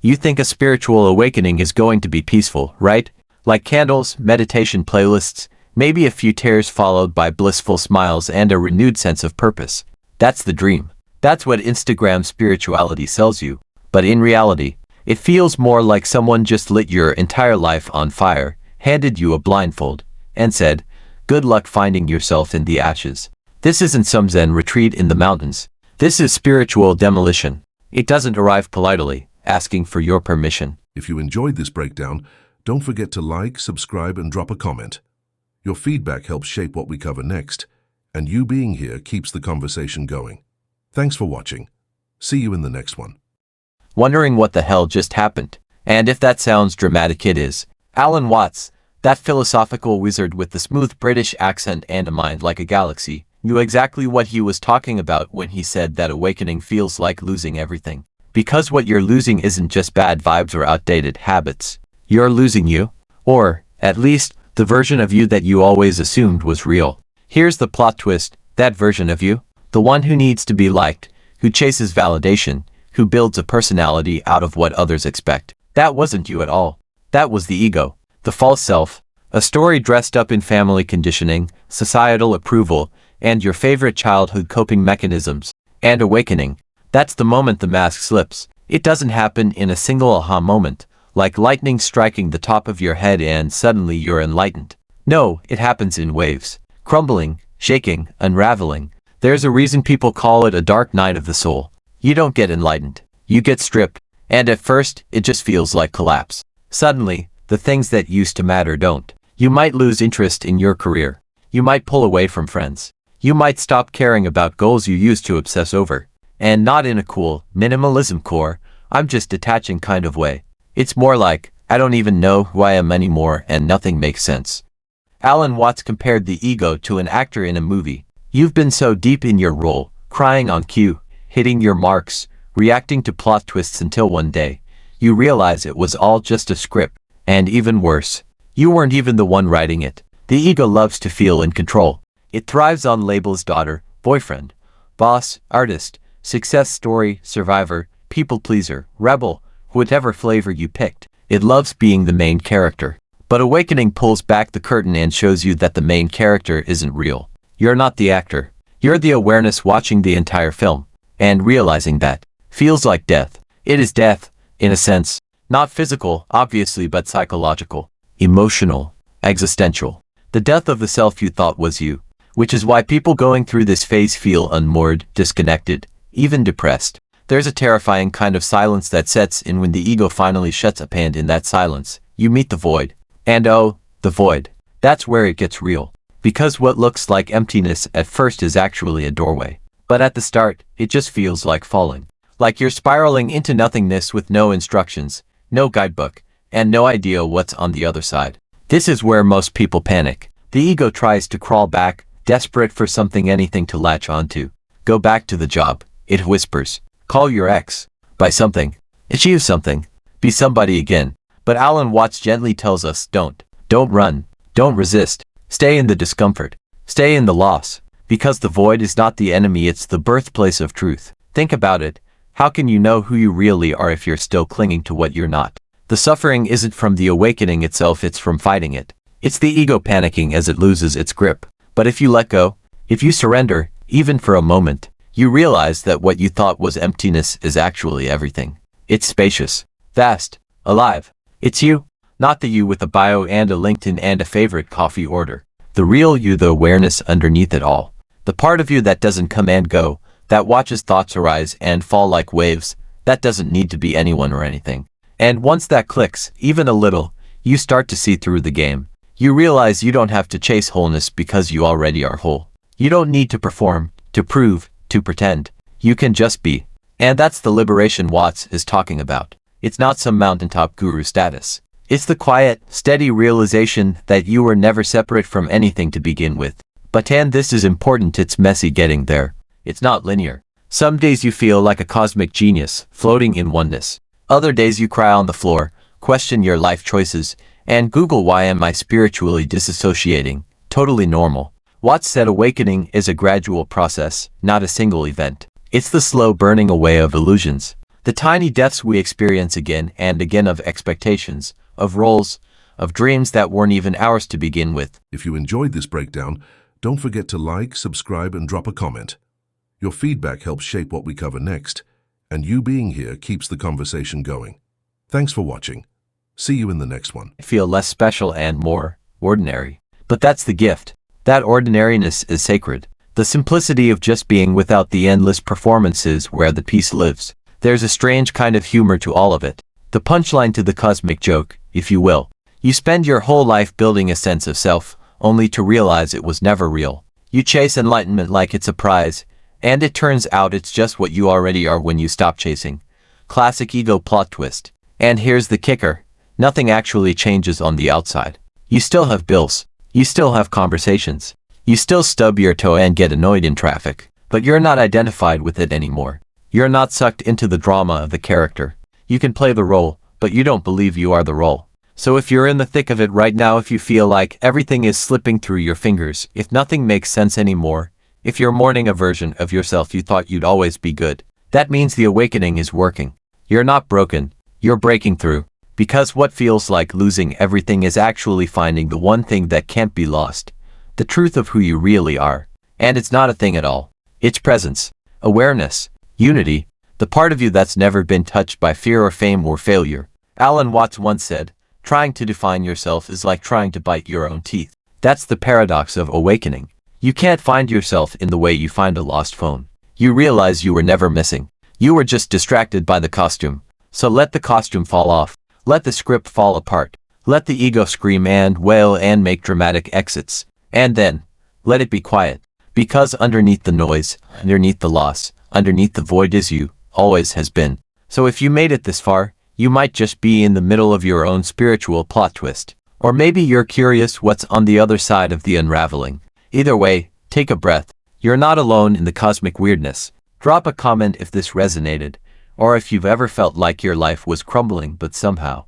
You think a spiritual awakening is going to be peaceful, right? Like candles, meditation playlists, maybe a few tears followed by blissful smiles and a renewed sense of purpose. That's the dream. That's what Instagram spirituality sells you. But in reality, it feels more like someone just lit your entire life on fire, handed you a blindfold, and said, "Good luck finding yourself in the ashes." This isn't some Zen retreat in the mountains. This is spiritual demolition. It doesn't arrive politely, asking for your permission. If you enjoyed this breakdown, don't forget to like, subscribe, and drop a comment. Your feedback helps shape what we cover next, and you being here keeps the conversation going. Thanks for watching. See you in the next one. Wondering what the hell just happened? And if that sounds dramatic, it is. Alan Watts, that philosophical wizard with the smooth British accent and a mind like a galaxy, knew exactly what he was talking about when he said that awakening feels like losing everything. Because what you're losing isn't just bad vibes or outdated habits. You're losing you. Or, at least, the version of you that you always assumed was real. Here's the plot twist: that version of you, the one who needs to be liked, who chases validation, who builds a personality out of what others expect, that wasn't you at all. That was the ego, the false self, a story dressed up in family conditioning, societal approval, and your favorite childhood coping mechanisms. And awakening, that's the moment the mask slips. It doesn't happen in a single aha moment, like lightning striking the top of your head and suddenly you're enlightened. No, it happens in waves, crumbling, shaking, unraveling. There's a reason people call it a dark night of the soul. You don't get enlightened. You get stripped, and at first, it just feels like collapse. Suddenly, the things that used to matter don't. You might lose interest in your career. You might pull away from friends. You might stop caring about goals you used to obsess over. And not in a cool, minimalism core, I'm just detaching kind of way. It's more like, I don't even know who I am anymore and nothing makes sense. Alan Watts compared the ego to an actor in a movie. You've been so deep in your role, crying on cue, hitting your marks, reacting to plot twists until one day, you realize it was all just a script. And even worse, you weren't even the one writing it. The ego loves to feel in control. It thrives on labels: daughter, boyfriend, boss, artist, success story, survivor, people pleaser, rebel, whatever flavor you picked. It loves being the main character. But awakening pulls back the curtain and shows you that the main character isn't real. You're not the actor. You're the awareness watching the entire film. And realizing that feels like death. It is death, in a sense. Not physical, obviously, but psychological, emotional, existential. The death of the self you thought was you. Which is why people going through this phase feel unmoored, disconnected, even depressed. There's a terrifying kind of silence that sets in when the ego finally shuts up, and in that silence, you meet the void. And oh, the void. That's where it gets real. Because what looks like emptiness at first is actually a doorway. But at the start, it just feels like falling. Like you're spiraling into nothingness with no instructions, no guidebook, and no idea what's on the other side. This is where most people panic. The ego tries to crawl back, desperate for something, anything to latch onto. Go back to the job, it whispers. Call your ex. Buy something. Achieve something. Be somebody again. But Alan Watts gently tells us, don't. Don't run. Don't resist. Stay in the discomfort. Stay in the loss. Because the void is not the enemy, it's the birthplace of truth. Think about it. How can you know who you really are if you're still clinging to what you're not? The suffering isn't from the awakening itself, it's from fighting it. It's the ego panicking as it loses its grip. But if you let go, if you surrender, even for a moment, you realize that what you thought was emptiness is actually everything. It's spacious, vast, alive. It's you, not the you with a bio and a LinkedIn and a favorite coffee order. The real you, the awareness underneath it all. The part of you that doesn't come and go, that watches thoughts arise and fall like waves, that doesn't need to be anyone or anything. And once that clicks, even a little, you start to see through the game. You realize you don't have to chase wholeness because you already are whole. You don't need to perform, to prove, to pretend. You can just be. And that's the liberation Watts is talking about. It's not some mountaintop guru status. It's the quiet, steady realization that you were never separate from anything to begin with. But and this is important, it's messy getting there. It's not linear. Some days you feel like a cosmic genius, floating in oneness. Other days you cry on the floor, question your life choices, and Google why am I spiritually disassociating. Totally normal. Watts said awakening is a gradual process, not a single event. It's the slow burning away of illusions. The tiny deaths we experience again and again of expectations, of roles, of dreams that weren't even ours to begin with. If you enjoyed this breakdown, don't forget to like, subscribe, and drop a comment. Your feedback helps shape what we cover next, and you being here keeps the conversation going. Thanks for watching. See you in the next one. Feel less special and more ordinary. But that's the gift. That ordinariness is sacred. The simplicity of just being without the endless performances where the peace lives. There's a strange kind of humor to all of it. The punchline to the cosmic joke, if you will. You spend your whole life building a sense of self, only to realize it was never real. You chase enlightenment like it's a prize, and it turns out it's just what you already are when you stop chasing. Classic ego plot twist. And here's the kicker. Nothing actually changes on the outside. You still have bills. You still have conversations. You still stub your toe and get annoyed in traffic. But you're not identified with it anymore. You're not sucked into the drama of the character. You can play the role, but you don't believe you are the role. So if you're in the thick of it right now, if you feel like everything is slipping through your fingers, if nothing makes sense anymore, if you're mourning a version of yourself you thought you'd always be good, that means the awakening is working. You're not broken. You're breaking through. Because what feels like losing everything is actually finding the one thing that can't be lost. The truth of who you really are. And it's not a thing at all. It's presence, awareness, unity, the part of you that's never been touched by fear or fame or failure. Alan Watts once said, trying to define yourself is like trying to bite your own teeth. That's the paradox of awakening. You can't find yourself in the way you find a lost phone. You realize you were never missing. You were just distracted by the costume. So let the costume fall off. Let the script fall apart. Let the ego scream and wail and make dramatic exits. And then, let it be quiet. Because underneath the noise, underneath the loss, underneath the void is you, always has been. So if you made it this far, you might just be in the middle of your own spiritual plot twist. Or maybe you're curious what's on the other side of the unraveling. Either way, take a breath. You're not alone in the cosmic weirdness. Drop a comment if this resonated, or if you've ever felt like your life was crumbling but somehow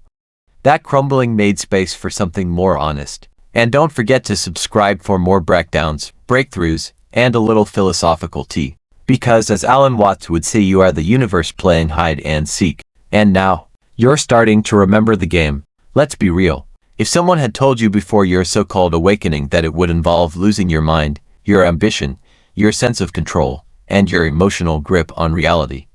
that crumbling made space for something more honest. And don't forget to subscribe for more breakdowns, breakthroughs, and a little philosophical tea. Because as Alan Watts would say, you are the universe playing hide and seek. And now, you're starting to remember the game. Let's be real. If someone had told you before your so-called awakening that it would involve losing your mind, your ambition, your sense of control, and your emotional grip on reality,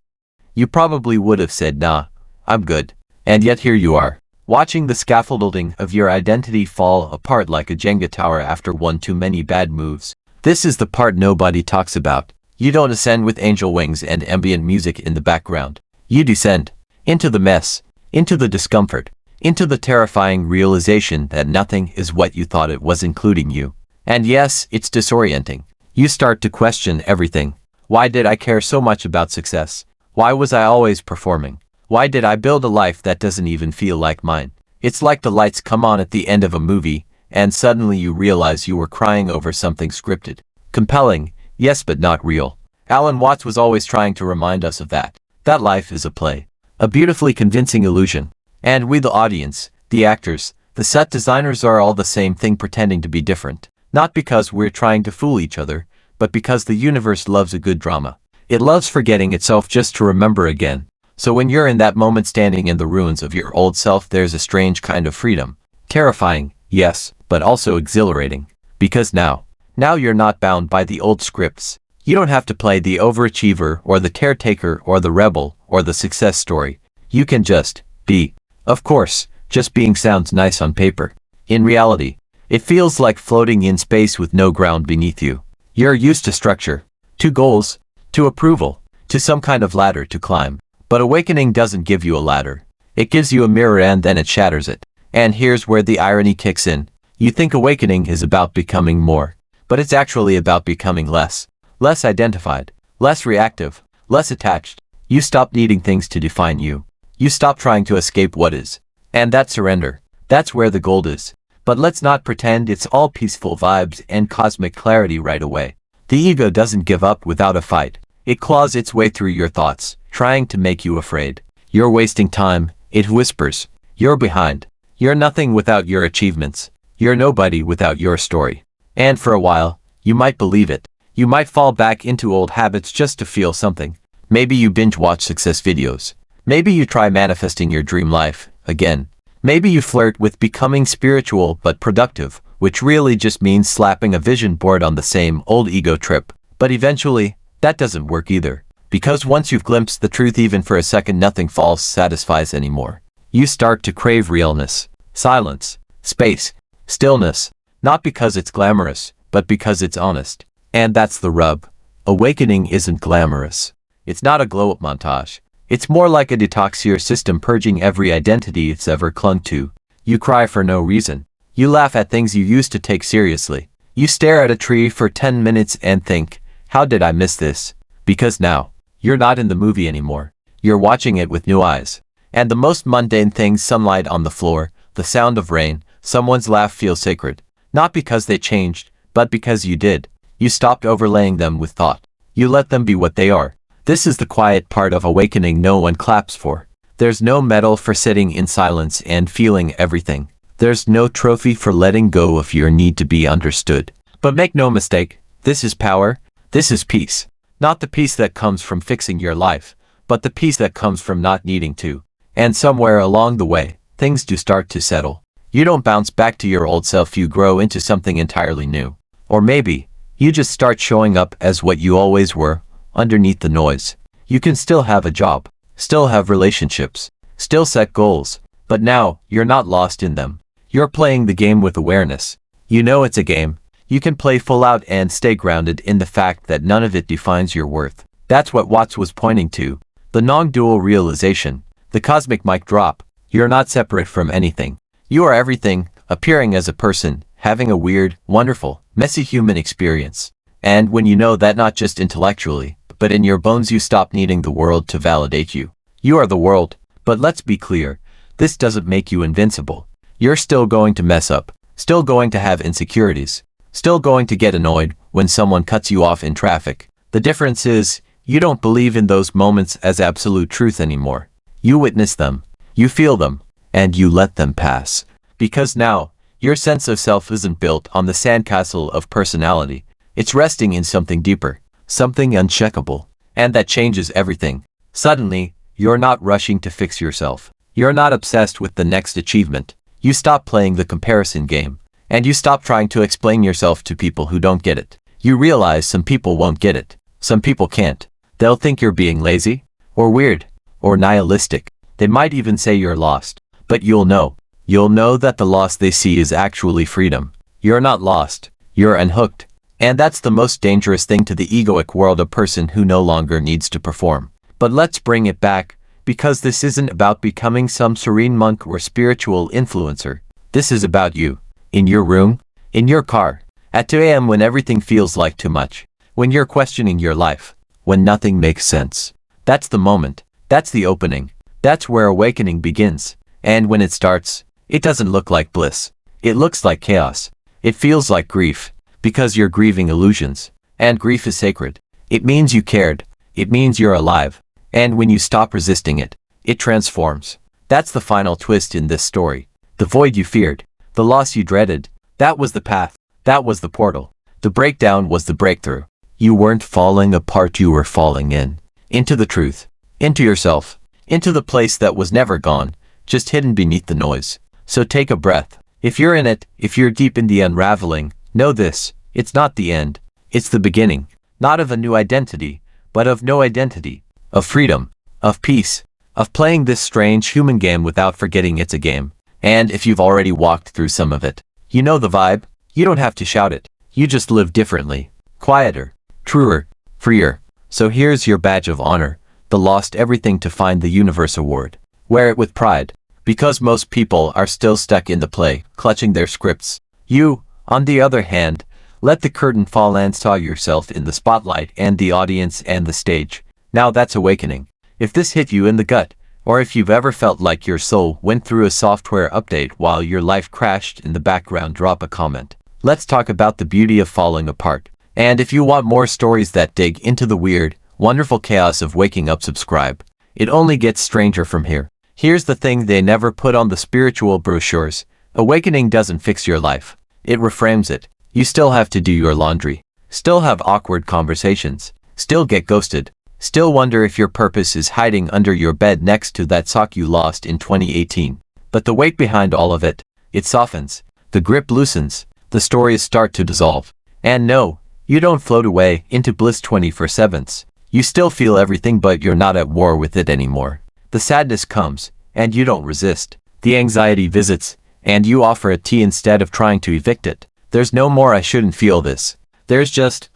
you probably would have said, nah, I'm good. And yet here you are, watching the scaffolding of your identity fall apart like a Jenga tower after one too many bad moves. This is the part nobody talks about. You don't ascend with angel wings and ambient music in the background. You descend into the mess, into the discomfort, into the terrifying realization that nothing is what you thought it was, including you. And yes, it's disorienting. You start to question everything. Why did I care so much about success? Why was I always performing? Why did I build a life that doesn't even feel like mine? It's like the lights come on at the end of a movie, and suddenly you realize you were crying over something scripted. Compelling, yes, but not real. Alan Watts was always trying to remind us of that. That life is a play. A beautifully convincing illusion. And we, the audience, the actors, the set designers, are all the same thing, pretending to be different. Not because we're trying to fool each other, but because the universe loves a good drama. It loves forgetting itself just to remember again. So when you're in that moment standing in the ruins of your old self, there's a strange kind of freedom. Terrifying, yes, but also exhilarating. Because now you're not bound by the old scripts. You don't have to play the overachiever or the caretaker or the rebel or the success story. You can just be. Of course, just being sounds nice on paper. In reality, it feels like floating in space with no ground beneath you. You're used to structure, to goals, to approval, to some kind of ladder to climb. But awakening doesn't give you a ladder. It gives you a mirror and then it shatters it. And here's where the irony kicks in. You think awakening is about becoming more, but it's actually about becoming less. Less identified, less reactive, less attached. You stop needing things to define you. You stop trying to escape what is. And that surrender, that's where the gold is. But let's not pretend it's all peaceful vibes and cosmic clarity right away. The ego doesn't give up without a fight. It claws its way through your thoughts, trying to make you afraid. You're wasting time, it whispers. You're behind. You're nothing without your achievements. You're nobody without your story. And for a while, you might believe it. You might fall back into old habits just to feel something. Maybe you binge watch success videos. Maybe you try manifesting your dream life again. Maybe you flirt with becoming spiritual but productive, which really just means slapping a vision board on the same old ego trip. But eventually, that doesn't work either. Because once you've glimpsed the truth even for a second, nothing false satisfies anymore. You start to crave realness, silence, space, stillness, not because it's glamorous, but because it's honest. And that's the rub. Awakening isn't glamorous. It's not a glow-up montage. It's more like a detoxier system purging every identity it's ever clung to. You cry for no reason. You laugh at things you used to take seriously. You stare at a tree for 10 minutes and think, how did I miss this? Because now, you're not in the movie anymore. You're watching it with new eyes. And the most mundane things, sunlight on the floor, the sound of rain, someone's laugh, feel sacred. Not because they changed, but because you did. You stopped overlaying them with thought. You let them be what they are. This is the quiet part of awakening no one claps for. There's no medal for sitting in silence and feeling everything. There's no trophy for letting go of your need to be understood. But make no mistake, this is power, this is peace. Not the peace that comes from fixing your life, but the peace that comes from not needing to. And somewhere along the way, things do start to settle. You don't bounce back to your old self, you grow into something entirely new. Or maybe, you just start showing up as what you always were, underneath the noise. You can still have a job, still have relationships, still set goals, but now, you're not lost in them. You're playing the game with awareness. You know it's a game. You can play full out and stay grounded in the fact that none of it defines your worth. That's what Watts was pointing to. The non-dual realization. The cosmic mic drop. You're not separate from anything. You are everything, appearing as a person, having a weird, wonderful, messy human experience. And when you know that not just intellectually, but in your bones, you stop needing the world to validate you. You are the world. But let's be clear, this doesn't make you invincible. You're still going to mess up, still going to have insecurities, still going to get annoyed when someone cuts you off in traffic. The difference is, you don't believe in those moments as absolute truth anymore. You witness them, you feel them, and you let them pass. Because now, your sense of self isn't built on the sandcastle of personality. It's resting in something deeper, something uncheckable, and that changes everything. Suddenly, you're not rushing to fix yourself. You're not obsessed with the next achievement. You stop playing the comparison game, and you stop trying to explain yourself to people who don't get it. You realize some people won't get it. Some people can't. They'll think you're being lazy, or weird, or nihilistic. They might even say you're lost. But you'll know. You'll know that the loss they see is actually freedom. You're not lost. You're unhooked. And that's the most dangerous thing to the egoic world, a person who no longer needs to perform. But let's bring it back, because this isn't about becoming some serene monk or spiritual influencer. This is about you. In your room, in your car, at 2 a.m. when everything feels like too much, when you're questioning your life, when nothing makes sense. That's the moment. That's the opening. That's where awakening begins. And when it starts, it doesn't look like bliss. It looks like chaos. It feels like grief, because you're grieving illusions. And grief is sacred. It means you cared. It means you're alive. And when you stop resisting it, it transforms. That's the final twist in this story. The void you feared, the loss you dreaded, that was the path. That was the portal. The breakdown was the breakthrough. You weren't falling apart, you were falling in. Into the truth. Into yourself. Into the place that was never gone, just hidden beneath the noise. So take a breath. If you're in it, if you're deep in the unraveling, know this, it's not the end. It's the beginning. Not of a new identity, but of no identity. Of freedom. Of peace. Of playing this strange human game without forgetting it's a game. And if you've already walked through some of it, you know the vibe. You don't have to shout it. You just live differently. Quieter. Truer. Freer. So here's your badge of honor. The Lost Everything to Find the Universe Award. Wear it with pride. Because most people are still stuck in the play, clutching their scripts. You, on the other hand, let the curtain fall and saw yourself in the spotlight and the audience and the stage. Now that's awakening. If this hit you in the gut, or if you've ever felt like your soul went through a software update while your life crashed in the background, drop a comment. Let's talk about the beauty of falling apart. And if you want more stories that dig into the weird, wonderful chaos of waking up, subscribe. It only gets stranger from here. Here's the thing they never put on the spiritual brochures. Awakening doesn't fix your life. It reframes it. You still have to do your laundry. Still have awkward conversations. Still get ghosted. Still wonder if your purpose is hiding under your bed next to that sock you lost in 2018. But the weight behind all of it, it softens, the grip loosens, the stories start to dissolve. And no, you don't float away into bliss 24/7. You still feel everything, but you're not at war with it anymore. The sadness comes, and you don't resist. The anxiety visits, and you offer it tea instead of trying to evict it. There's no more I shouldn't feel this. There's just,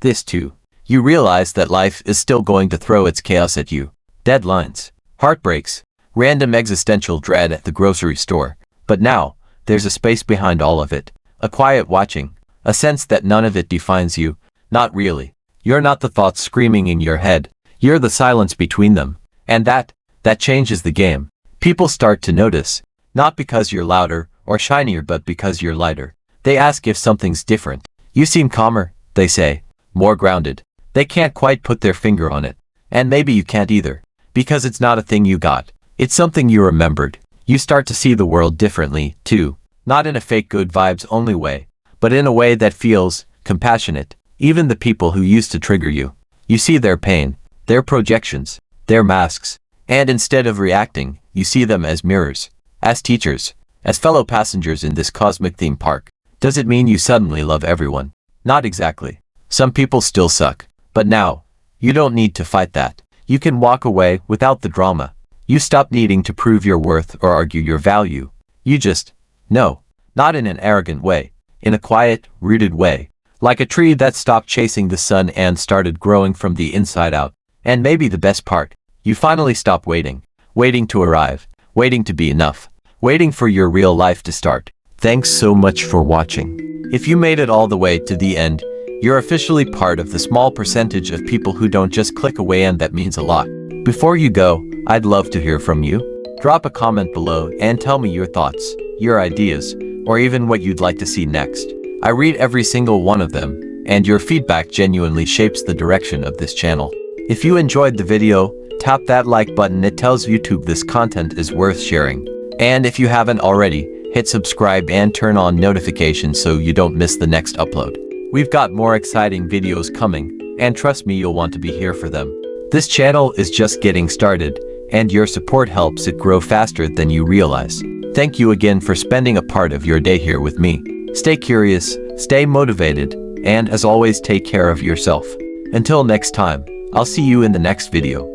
this too. You realize that life is still going to throw its chaos at you. Deadlines, heartbreaks, random existential dread at the grocery store. But now, there's a space behind all of it. A quiet watching, a sense that none of it defines you. Not really. You're not the thoughts screaming in your head. You're the silence between them. And that changes the game. People start to notice. Not because you're louder or shinier, but because you're lighter. They ask if something's different. You seem calmer, they say. More grounded. They can't quite put their finger on it. And maybe you can't either. Because it's not a thing you got. It's something you remembered. You start to see the world differently, too. Not in a fake good vibes only way, but in a way that feels compassionate. Even the people who used to trigger you. You see their pain, their projections, their masks. And instead of reacting, you see them as mirrors. As teachers. As fellow passengers in this cosmic theme park. Does it mean you suddenly love everyone? Not exactly. Some people still suck. But now, you don't need to fight that. You can walk away without the drama. You stop needing to prove your worth or argue your value. You just know. Not in an arrogant way. In a quiet, rooted way. Like a tree that stopped chasing the sun and started growing from the inside out. And maybe the best part, you finally stop waiting. Waiting to arrive. Waiting to be enough. Waiting for your real life to start. Thanks so much for watching. If you made it all the way to the end, you're officially part of the small percentage of people who don't just click away, and that means a lot. Before you go, I'd love to hear from you. Drop a comment below and tell me your thoughts, your ideas, or even what you'd like to see next. I read every single one of them, and your feedback genuinely shapes the direction of this channel. If you enjoyed the video, tap that like button. It tells YouTube this content is worth sharing. And if you haven't already, hit subscribe and turn on notifications so you don't miss the next upload. We've got more exciting videos coming, and trust me, you'll want to be here for them. This channel is just getting started, and your support helps it grow faster than you realize. Thank you again for spending a part of your day here with me. Stay curious, stay motivated, and as always, take care of yourself. Until next time, I'll see you in the next video.